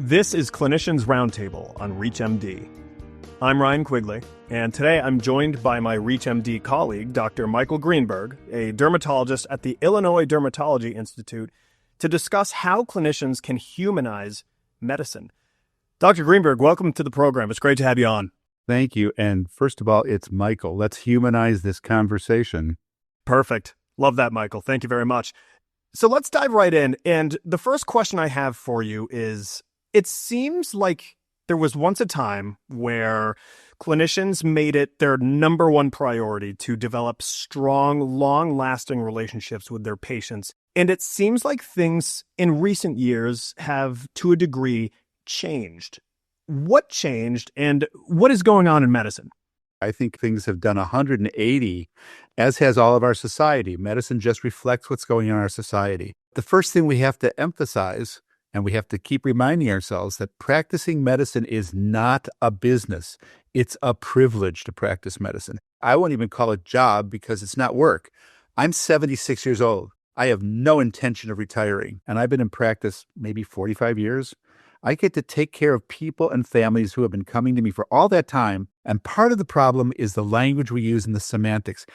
This is Clinicians Roundtable on ReachMD. I'm Ryan Quigley, and today I'm joined by my ReachMD colleague, Dr. Michael Greenberg, a dermatologist at the Illinois Dermatology Institute, to discuss how clinicians can humanize medicine. Dr. Greenberg, welcome to the program. It's great to have you on. Thank you. And first of all, it's Michael. Let's humanize this conversation. Perfect. Love that, Michael. Thank you very much. So let's dive right in. And the first question I have for you is, it seems like there was once a time where clinicians made it their number one priority to develop strong, long-lasting relationships with their patients. And it seems like things in recent years have, to a degree, changed. What changed, and what is going on in medicine? I think things have done 180, as has all of our society. Medicine just reflects what's going on in our society. The first thing we have to emphasize, and we have to keep reminding ourselves, that practicing medicine is not a business. It's a privilege to practice medicine. I won't even call it job because it's not work. I'm 76 years old. I have no intention of retiring, and I've been in practice maybe 45 years. I get to take care of people and families who have been coming to me for all that time. And part of the problem is the language we use and the semantics.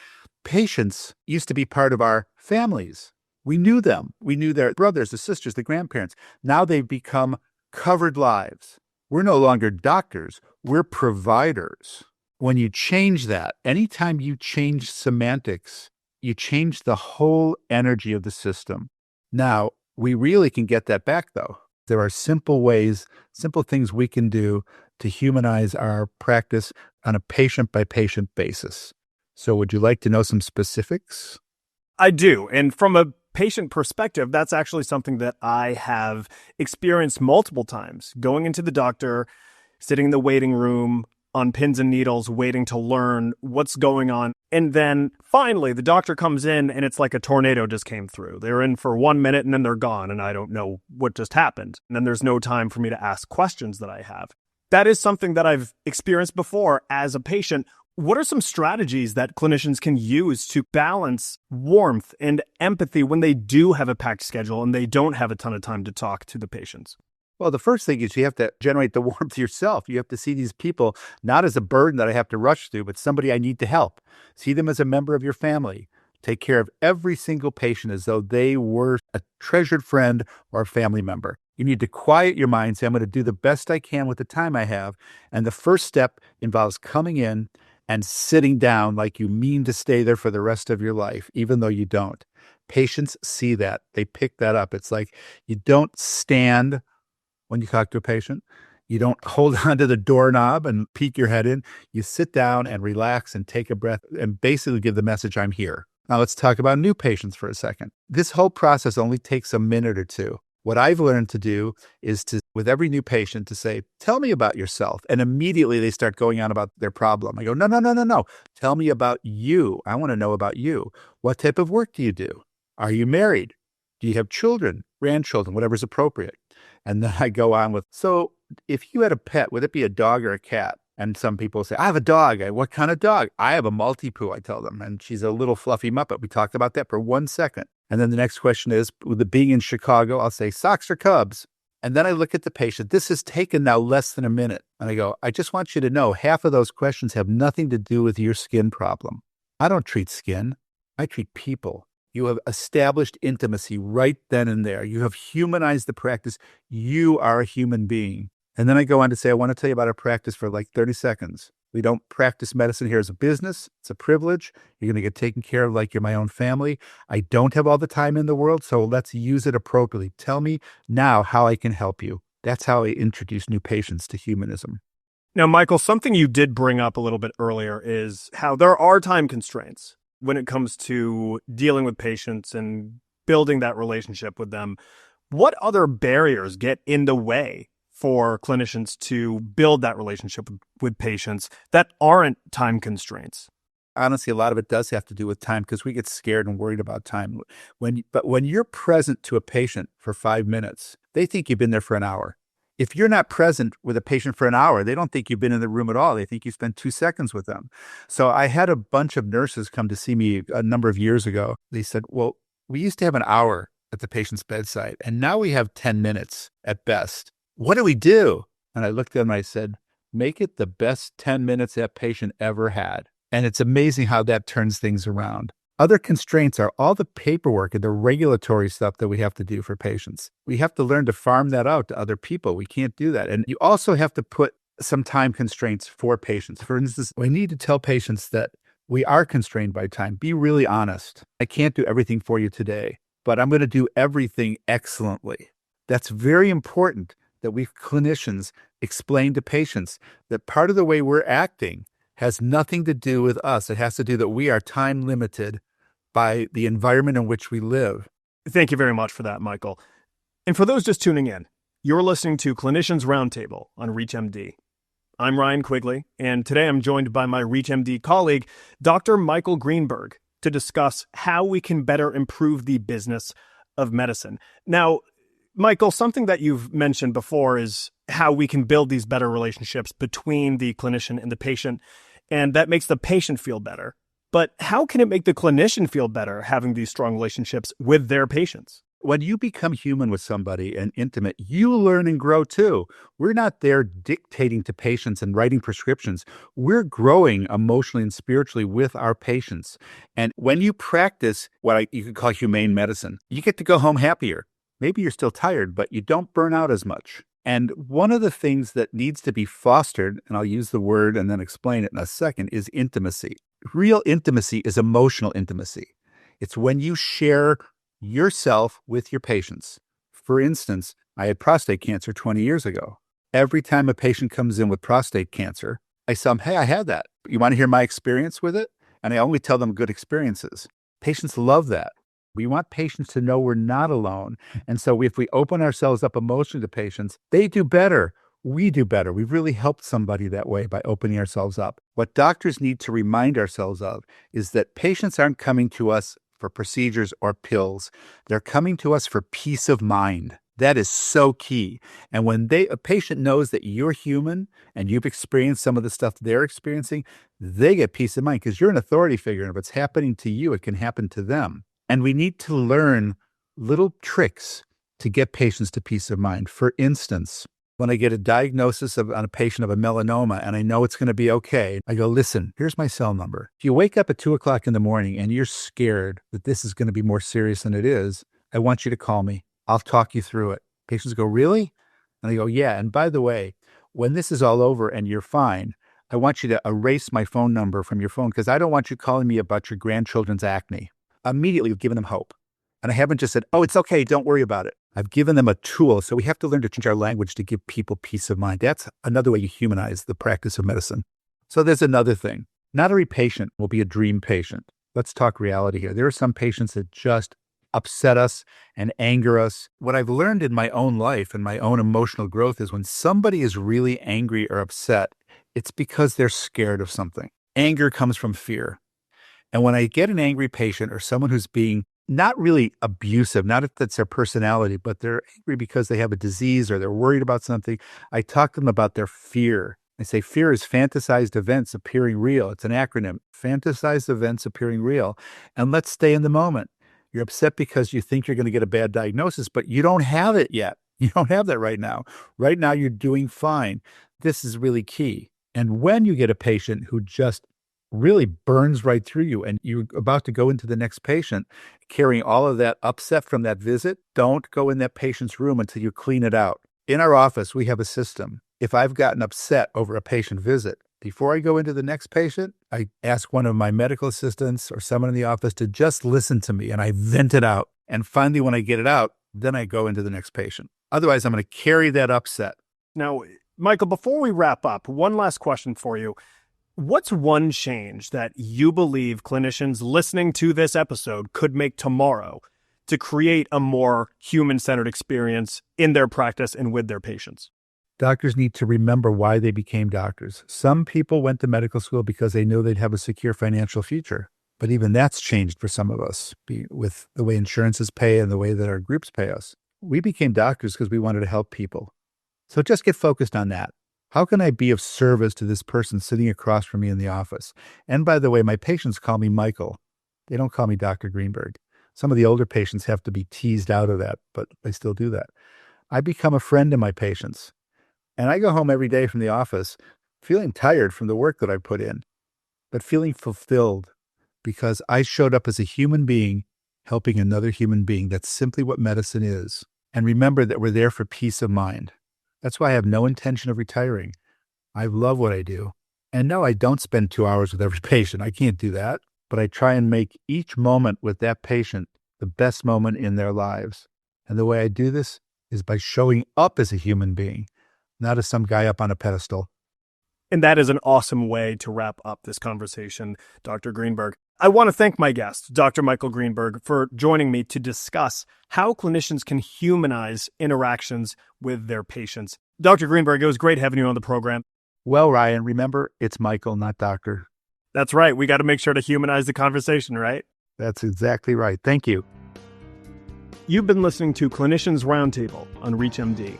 Patients used to be part of our families. We knew them. We knew their brothers, the sisters, the grandparents. Now they've become covered lives. We're no longer doctors. We're providers. When you change that, anytime you change semantics, you change the whole energy of the system. Now, we really can get that back, though. There are simple ways, simple things we can do to humanize our practice on a patient-by-patient basis. So would you like to know some specifics? I do. And from a patient perspective, that's actually something that I have experienced multiple times. Going into the doctor, sitting in the waiting room on pins and needles, waiting to learn what's going on. And then finally, the doctor comes in and it's like a tornado just came through. They're in for 1 minute and then they're gone. And I don't know what just happened. And then there's no time for me to ask questions that I have. That is something that I've experienced before as a patient. What are some strategies that clinicians can use to balance warmth and empathy when they do have a packed schedule and they don't have a ton of time to talk to the patients? Well, the first thing is you have to generate the warmth yourself. You have to see these people not as a burden that I have to rush through, but somebody I need to help. See them as a member of your family. Take care of every single patient as though they were a treasured friend or a family member. You need to quiet your mind, say, I'm going to do the best I can with the time I have. And the first step involves coming in and sitting down like you mean to stay there for the rest of your life, even though you don't. Patients see that. They pick that up. It's like you don't stand when you talk to a patient. You don't hold on to the doorknob and peek your head in. You sit down and relax and take a breath and basically give the message, I'm here. Now let's talk about new patients for a second. This whole process only takes a minute or two. What I've learned to do is to, with every new patient, to say, tell me about yourself. And immediately they start going on about their problem. I go, no. Tell me about you. I want to know about you. What type of work do you do? Are you married? Do you have children, grandchildren, whatever's appropriate? And then I go on with, so if you had a pet, would it be a dog or a cat? And some people say, I have a dog. What kind of dog? I have a Maltipoo, I tell them. And she's a little fluffy Muppet. We talked about that for 1 second. And then the next question is, with it being in Chicago, I'll say, Sox or Cubs? And then I look at the patient. This has taken now less than a minute. And I go, I just want you to know half of those questions have nothing to do with your skin problem. I don't treat skin. I treat people. You have established intimacy right then and there. You have humanized the practice. You are a human being. And then I go on to say, I want to tell you about our practice for like 30 seconds. We don't practice medicine here as a business. It's a privilege. You're going to get taken care of like you're my own family. I don't have all the time in the world, so let's use it appropriately. Tell me now how I can help you. That's how I introduce new patients to humanism. Now, Michael, something you did bring up a little bit earlier is how there are time constraints when it comes to dealing with patients and building that relationship with them. What other barriers get in the way for clinicians to build that relationship with patients that aren't time constraints? Honestly, a lot of it does have to do with time because we get scared and worried about time. But when you're present to a patient for 5 minutes, they think you've been there for an hour. If you're not present with a patient for an hour, they don't think you've been in the room at all. They think you spent 2 seconds with them. So I had a bunch of nurses come to see me a number of years ago. They said, well, we used to have an hour at the patient's bedside, and now we have 10 minutes at best. What do we do? And I looked at him and I said, make it the best 10 minutes that patient ever had. And it's amazing how that turns things around. Other constraints are all the paperwork and the regulatory stuff that we have to do for patients. We have to learn to farm that out to other people. We can't do that. And you also have to put some time constraints for patients. For instance, we need to tell patients that we are constrained by time. Be really honest. I can't do everything for you today, but I'm going to do everything excellently. That's very important that we clinicians explain to patients that part of the way we're acting has nothing to do with us. It has to do that we are time limited by the environment in which we live. Thank you very much for that, Michael. And for those just tuning in, you're listening to Clinicians Roundtable on ReachMD. I'm Ryan Quigley, and today I'm joined by my ReachMD colleague, Dr. Michael Greenberg, to discuss how we can better improve the business of medicine. Now, Michael, something that you've mentioned before is how we can build these better relationships between the clinician and the patient, and that makes the patient feel better. But how can it make the clinician feel better having these strong relationships with their patients? When you become human with somebody and intimate, you learn and grow too. We're not there dictating to patients and writing prescriptions. We're growing emotionally and spiritually with our patients. And when you practice what you could call humane medicine, you get to go home happier. Maybe you're still tired, but you don't burn out as much. And one of the things that needs to be fostered, and I'll use the word and then explain it in a second, is intimacy. Real intimacy is emotional intimacy. It's when you share yourself with your patients. For instance, I had prostate cancer 20 years ago. Every time a patient comes in with prostate cancer, I tell them, hey, I had that. You want to hear my experience with it? And I only tell them good experiences. Patients love that. We want patients to know we're not alone. And so if we open ourselves up emotionally to patients, they do better. We do better. We've really helped somebody that way by opening ourselves up. What doctors need to remind ourselves of is that patients aren't coming to us for procedures or pills. They're coming to us for peace of mind. That is so key. And when a patient knows that you're human and you've experienced some of the stuff they're experiencing, they get peace of mind because you're an authority figure. And if it's happening to you, it can happen to them. And we need to learn little tricks to get patients to peace of mind. For instance, when I get a diagnosis on a patient of a melanoma and I know it's going to be okay, I go, listen, here's my cell number. If you wake up at 2:00 in the morning and you're scared that this is going to be more serious than it is, I want you to call me. I'll talk you through it. Patients go, really? And I go, yeah. And by the way, when this is all over and you're fine, I want you to erase my phone number from your phone because I don't want you calling me about your grandchildren's acne. Immediately, we've given them hope. And I haven't just said, oh, it's okay, don't worry about it. I've given them a tool. So we have to learn to change our language to give people peace of mind. That's another way you humanize the practice of medicine. So there's another thing. Not every patient will be a dream patient. Let's talk reality here. There are some patients that just upset us and anger us. What I've learned in my own life and my own emotional growth is when somebody is really angry or upset, it's because they're scared of something. Anger comes from fear. And when I get an angry patient or someone who's being not really abusive, not if that's their personality, but they're angry because they have a disease or they're worried about something, I talk to them about their fear. I say fear is fantasized events appearing real. It's an acronym, fantasized events appearing real. And let's stay in the moment. You're upset because you think you're going to get a bad diagnosis, but you don't have it yet. You don't have that right now. Right now, you're doing fine. This is really key. And when you get a patient who just really burns right through you and you're about to go into the next patient, carrying all of that upset from that visit, don't go in that patient's room until you clean it out. In our office, we have a system. If I've gotten upset over a patient visit, before I go into the next patient, I ask one of my medical assistants or someone in the office to just listen to me and I vent it out. And finally, when I get it out, then I go into the next patient. Otherwise, I'm going to carry that upset. Now, Michael, before we wrap up, one last question for you. What's one change that you believe clinicians listening to this episode could make tomorrow to create a more human-centered experience in their practice and with their patients? Doctors need to remember why they became doctors. Some people went to medical school because they knew they'd have a secure financial future. But even that's changed for some of us with the way insurances pay and the way that our groups pay us. We became doctors because we wanted to help people. So just get focused on that. How can I be of service to this person sitting across from me in the office? And by the way, my patients call me Michael. They don't call me Dr. Greenberg. Some of the older patients have to be teased out of that, but they still do that. I become a friend to my patients. And I go home every day from the office feeling tired from the work that I put in, but feeling fulfilled because I showed up as a human being helping another human being. That's simply what medicine is. And remember that we're there for peace of mind. That's why I have no intention of retiring. I love what I do. And no, I don't spend 2 hours with every patient. I can't do that. But I try and make each moment with that patient the best moment in their lives. And the way I do this is by showing up as a human being, not as some guy up on a pedestal. And that is an awesome way to wrap up this conversation, Dr. Greenberg. I want to thank my guest, Dr. Michael Greenberg, for joining me to discuss how clinicians can humanize interactions with their patients. Dr. Greenberg, it was great having you on the program. Well, Ryan, remember, it's Michael, not doctor. That's right. We got to make sure to humanize the conversation, right? That's exactly right. Thank you. You've been listening to Clinicians Roundtable on ReachMD.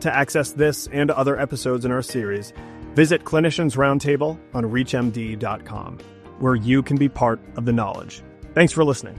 To access this and other episodes in our series, visit Clinicians Roundtable on ReachMD.com, where you can be part of the knowledge. Thanks for listening.